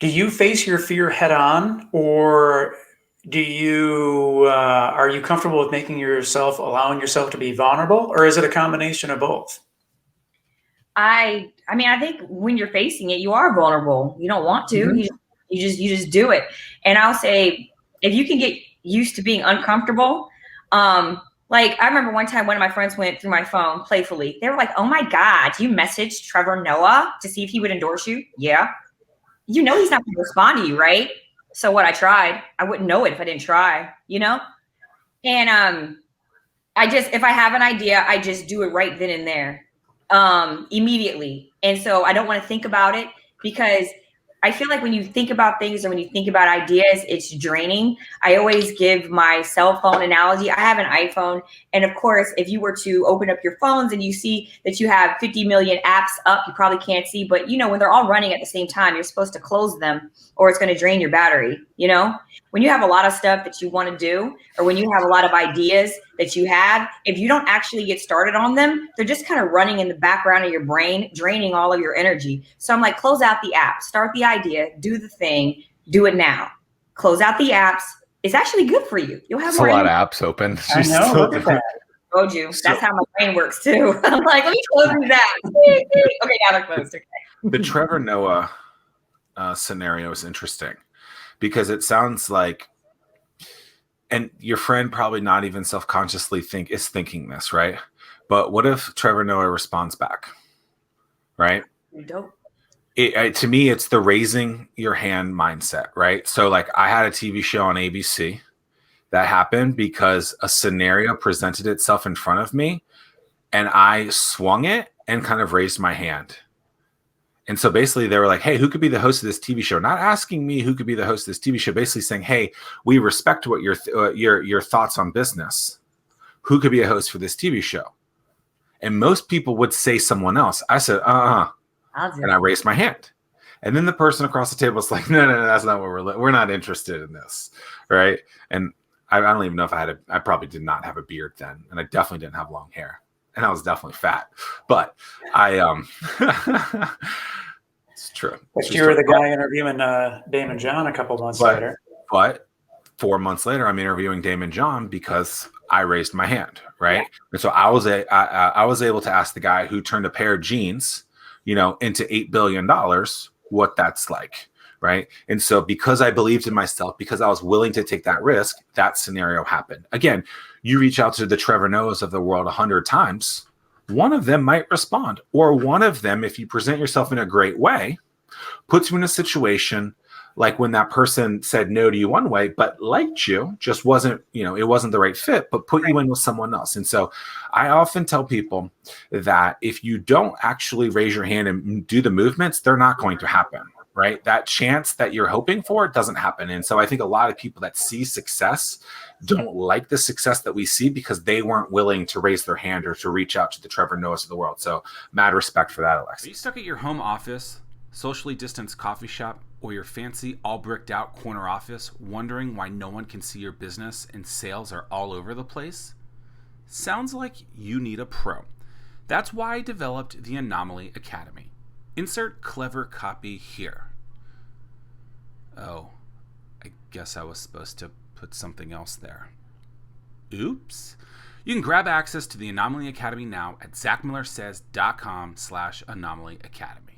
Do you face your fear head on, or are you comfortable with allowing yourself to be vulnerable, or is it a combination of both? I mean, I think when you're facing it, you are vulnerable. You don't want to. Mhm. You just do it. And I'll say, if you can get used to being uncomfortable, like I remember one time one of my friends went through my phone playfully. They were like, "Oh my God, you messaged Trevor Noah to see if he would endorse you?" Yeah. You know he's not going to respond to you, right? So what? I tried. I wouldn't know it if I didn't try, you know? And if I have an idea, I just do it right then and there, immediately. And so I don't want to think about it, because I feel like when you think about things or when you think about ideas, it's draining. I always give my cell phone analogy. I have an iPhone. And of course, if you were to open up your phones and you see that you have 50 million apps up, you probably can't see. But, when they're all running at the same time, you're supposed to close them or it's going to drain your battery. When you have a lot of stuff that you want to do, or when you have a lot of ideas that you have, if you don't actually get started on them, they're just kind of running in the background of your brain, draining all of your energy. So I'm like, close out the app, start the idea, do the thing, do it now. Close out the apps. It's actually good for you. You'll have It's a more lot energy. of apps open. I She's know. still Look at that. Told you. So- That's how my brain works too. I'm like, let me close these apps. Okay, now they're closed. Okay. The Trevor Noah scenario is interesting because it sounds like, and your friend probably not even self-consciously thinking this, right? But what if Trevor Noah responds back, right? Dope. To me, it's the raising your hand mindset, right? So like I had a TV show on ABC that happened because a scenario presented itself in front of me and I swung it and kind of raised my hand. And so basically they were like, hey, who could be the host of this TV show? Not asking me who could be the host of this TV show, basically saying, hey, we respect what your thoughts on business. Who could be a host for this TV show? And most people would say someone else. I said, and I raised my hand. And then the person across the table was like, no, that's not what we're not interested in this. Right. And I don't even know if I probably did not have a beard then. And I definitely didn't have long hair. And I was definitely fat. But it's true. But you were the guy interviewing Damon John a couple months later. But 4 months later, I'm interviewing Damon John because I raised my hand, right? Yeah. And so I was able to ask the guy who turned a pair of jeans, into $8 billion, what that's like, right? And so because I believed in myself, because I was willing to take that risk, that scenario happened. Again, you reach out to the Trevor Noahs of the world 100 times, one of them might respond, or one of them, if you present yourself in a great way, puts you in a situation like when that person said no to you one way, but liked you, just wasn't, it wasn't the right fit, but put you in with someone else. And so I often tell people that if you don't actually raise your hand and do the movements, they're not going to happen, right? That chance that you're hoping for doesn't happen. And so I think a lot of people that see success don't like the success that we see because they weren't willing to raise their hand or to reach out to the Trevor Noahs of the world. So mad respect for that, Alexis. Are you stuck at your home office, socially distanced coffee shop, or your fancy all bricked out corner office, wondering why no one can see your business and sales are all over the place? Sounds like you need a pro. That's why I developed the Anomaly Academy. Insert clever copy here. Oh, I guess I was supposed to put something else there. Oops. You can grab access to the Anomaly Academy now at zackmillersays.com/Anomaly Academy.